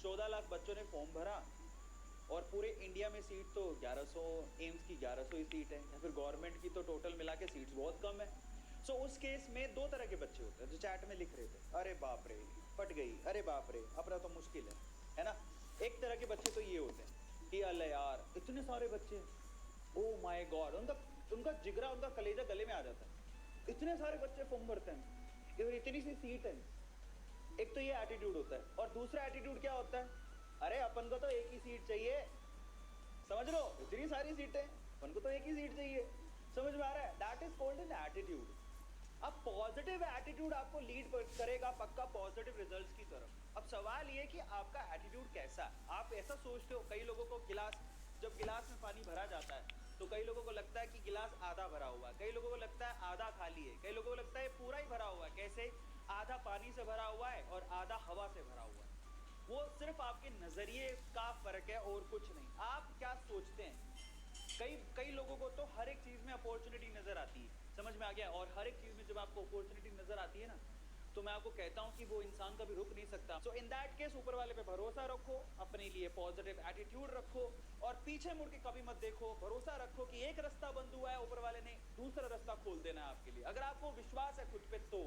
14 लाख बच्चों ने फॉर्म भरा और पूरे इंडिया में सीट तो 1100, एम्स की 1100 ही सीट है, या फिर गवर्नमेंट की तो टोटल मिला के सीट्स बहुत कम है। सो उस केस में दो तरह के बच्चे होते हैं जो चैट में लिख रहे थे, अरे बाप रे फट गई, अरे बाप रे अपना तो मुश्किल है ना। एक तरह के बच्चे तो ये होते हैं कि अल्लाह यार इतने सारे बच्चे, ओ माय गॉड, उनका उनका जिगरा, उनका कलेजा गले में आ जाता है, इतने सारे बच्चे फॉर्म भरते हैं और इतनी सी सीट है। एक तो ये एटीट्यूड होता है, और दूसरा एटीट्यूड क्या होता है, अरे अपन को तो एक ही सीट चाहिए, समझ लो इतनी सारी सीटें, अपन को तो एक ही सीट चाहिए। समझ में आ रहा है? That is called an attitude. अब पॉजिटिव एटीट्यूड आपको लीड करेगा पक्का पॉजिटिव रिजल्ट्स की तरफ। अब सवाल ये कि आपका एटीट्यूड कैसा है। आप ऐसा सोचते हो, कई लोगों को गिलास, जब गिलास में पानी भरा जाता है तो कई लोगों को लगता है कि गिलास आधा भरा हुआ है, कई लोगों को लगता है आधा खाली है, कई लोगों को लगता है पूरा ही भरा हुआ है। कैसे? आधा पानी से भरा हुआ है और आधा हवा से भरा हुआ है। वो सिर्फ आपके नजरिए का फर्क है और कुछ नहीं। आप क्या सोचते हैं? कई कई लोगों को तो हर एक चीज में अपॉर्चुनिटी नजर आती है, समझ में आ गया? और हर एक चीज में जब आपको अपॉर्चुनिटी नजर आती है ना, तो मैं आपको कहता हूं कि वो इंसान कभी रुक नहीं सकता। सो इन दैट केस ऊपर वाले पे भरोसा रखो, अपने लिए पॉजिटिव एटीट्यूड रखो और पीछे मुड़ के कभी मत देखो। भरोसा रखो कि एक रास्ता बंद हुआ है, ऊपर वाले ने दूसरा रास्ता खोल देना है आपके लिए, अगर आपको विश्वास है खुद पे तो।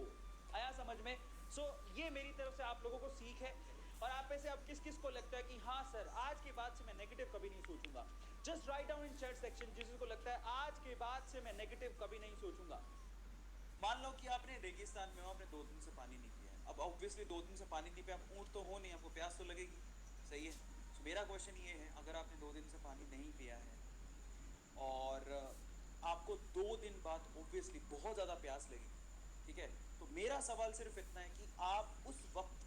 आया समझ में? सो ये मेरी तरफ से आप लोगों को सीख है। और आप में से अब किस किस को लगता है कि हाँ सर आज के बाद से मैं नेगेटिव कभी नहीं सोचूंगा? Just write down in chat section जिसको लगता है आज के बाद से मैं नेगेटिव कभी नहीं सोचूंगा। मान लो कि आपने रेगिस्तान में हो, आपने 2 दिन से पानी नहीं पिया है। अब ऑब्वियसली 2 दिन से पानी नहीं पिया, आप ऊँट तो हो नहीं, आपको प्यास तो लगेगी, सही है? तो मेरा क्वेश्चन ये है, अगर आपने 2 दिन से पानी नहीं पिया है और आपको 2 दिन बाद ऑब्वियसली बहुत ज़्यादा प्यास लगेगी, ठीक है, तो मेरा सवाल सिर्फ इतना है कि आप उस वक्त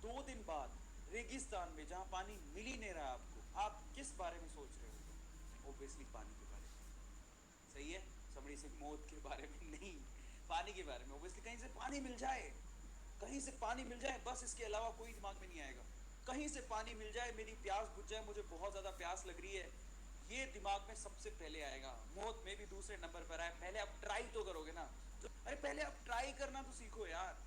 2 दिन बाद रेगिस्तान में जहाँ पानी मिल ही नहीं रहा आपको, आप किस बारे में सोच रहे हो? ऑब्वियसली पानी के बारे में, सही है? समझी से मौत के बारे में नहीं, पानी के बारे में। ऑब्वियसली कहीं से पानी मिल जाए, कहीं से पानी मिल जाए, बस इसके अलावा कोई दिमाग में नहीं आएगा। कहीं से पानी मिल जाए, मेरी प्यास बुझ जाए, मुझे बहुत ज़्यादा प्यास लग रही है, ये दिमाग में सबसे पहले आएगा। मौत में भी दूसरे नंबर पर आए, पहले आप ट्राई तो करोगे ना। तो अरे पहले आप ट्राई करना तो सीखो यार।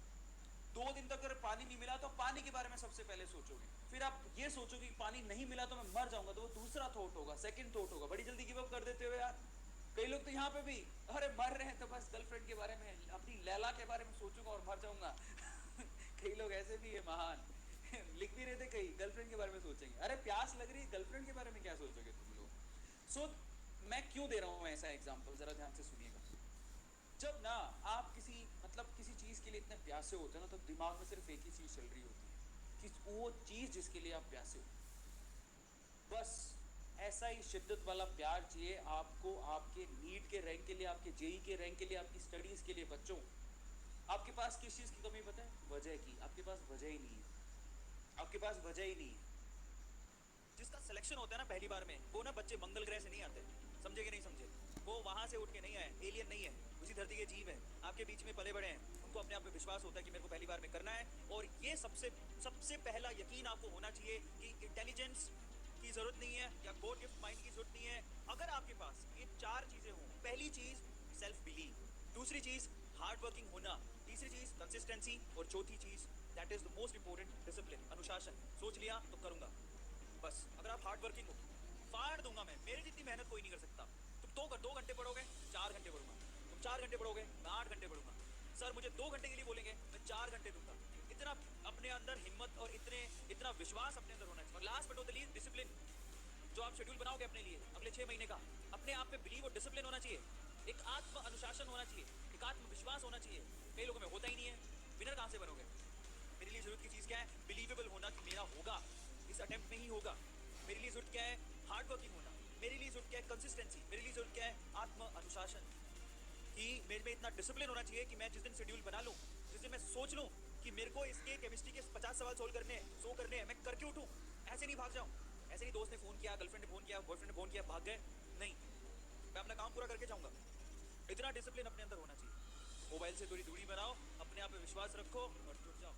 2 दिन तक अगर पानी नहीं मिला तो पानी के बारे में सबसे पहले सोचोगे, फिर आप ये सोचोगे कि पानी नहीं मिला तो मैं मर जाऊंगा, तो वो दूसरा थॉट होगा, सेकंड थॉट होगा। बड़ी जल्दी गिव अप कर देते हो यार। कई लोग तो यहाँ पे भी, अरे मर रहे हैं तो बस गर्लफ्रेंड के बारे में, अपनी लैला के बारे में सोचूंगा और मर जाऊंगा। कई लोग ऐसे भी है महान। लिख भी रहे थे, कई गर्लफ्रेंड के बारे में सोचेंगे। अरे प्यास लग रही है, गर्लफ्रेंड के बारे में क्या सोचोगे तुम लोग? सो मैं क्यों दे रहा हूँ ऐसा एग्जाम्पल, जरा ध्यान से सुनिएगा। जब ना आप किसी चीज़ के लिए इतने प्यासे होते हैं ना, तो दिमाग में सिर्फ एक ही चीज़ चल रही होती है कि वो चीज़ जिसके लिए आप प्यासे हो, बस ऐसा ही शिद्दत वाला प्यार चाहिए आपको, आपके नीट के रैंक के लिए, आपके जेई के रैंक के लिए, आपकी स्टडीज़ के लिए। बच्चों, आपके पास किस चीज़ की कमी पता है? वजह की। आपके पास वजह ही नहीं है, आपके पास वजह ही नहीं है। जिसका सिलेक्शन होता है ना पहली बार में, वो ना बच्चे मंगल ग्रह से नहीं आते, समझे कि नहीं समझे? वो वहां से उठ के नहीं आए, एलियन नहीं है, उसी धरती के जीव है, आपके बीच में पले बड़े हैं। उनको अपने आप पे विश्वास होता है कि मेरे को पहली बार में करना है। और ये सबसे सबसे पहला यकीन आपको होना चाहिए कि इंटेलिजेंस की जरूरत नहीं है या गॉड गिफ्ट माइंड की जरूरत नहीं है। अगर आपके पास ये 4 चीजें हों, पहली चीज सेल्फ बिलीव, दूसरी चीज हार्ड वर्किंग होना, तीसरी चीज कंसिस्टेंसी, और चौथी चीज that is the most important discipline, अनुशासन। सोच लिया तो करूंगा, बस। अगर आप हार्ड वर्किंग हो, फाड़ दूंगा मैं, मेरे जितनी मेहनत कोई नहीं कर सकता। तुम 2 घंटे पढ़ोगे, 4 घंटे पढ़ूंगा। तुम 4 घंटे पढ़ोगे, मैं 8 घंटे पढ़ूंगा। सर मुझे 2 घंटे के लिए बोलेंगे, मैं 4 घंटे दूंगा। इतना अपने अंदर हिम्मत और इतना विश्वास अपने अंदर होना चाहिए। और last but not the least, discipline. जो आप शेड्यूल बनाओगे अपने लिए अगले 6 महीने का, अपने आप पे बिलीव और डिसिप्लिन होना चाहिए, एक आत्म अनुशासन होना चाहिए, एक आत्मविश्वास होना चाहिए। कई लोगों में होता ही नहीं है। विनर कहाँ से बनोगे? मेरे लिए जरूरत की चीज़ क्या है? बिलीवेबल होना कि मेरा होगा, इस अटेम्प्ट में ही होगा। मेरे लिए जरूरत क्या है? हार्ड वर्किंग होना। मेरे लिए जरूरत क्या है? कंसिस्टेंसी। मेरे लिए जरूरत क्या है? आत्म अनुशासन। कि मेरे में इतना डिसिप्लिन होना चाहिए कि मैं जिस दिन शेड्यूल बना लूँ, जिस दिन मैं सोच लूँ कि मेरे को इसके केमिस्ट्री के 50 सवाल सोल्व करने हैं, 100 करने हैं, मैं करके उठूँ। ऐसे नहीं भाग जाऊँ, ऐसे नहीं दोस्त ने फ़ोन किया, गर्लफ्रेंड ने फ़ोन किया, बॉयफ्रेंड ने फ़ोन किया, भाग गए, नहीं। मैं अपना काम पूरा करके जाऊँगा। इतना डिसिप्लिन अपने अंदर होना चाहिए। मोबाइल से थोड़ी दूरी बनाओ, अपने आप पे विश्वास रखो और जुट जाओ।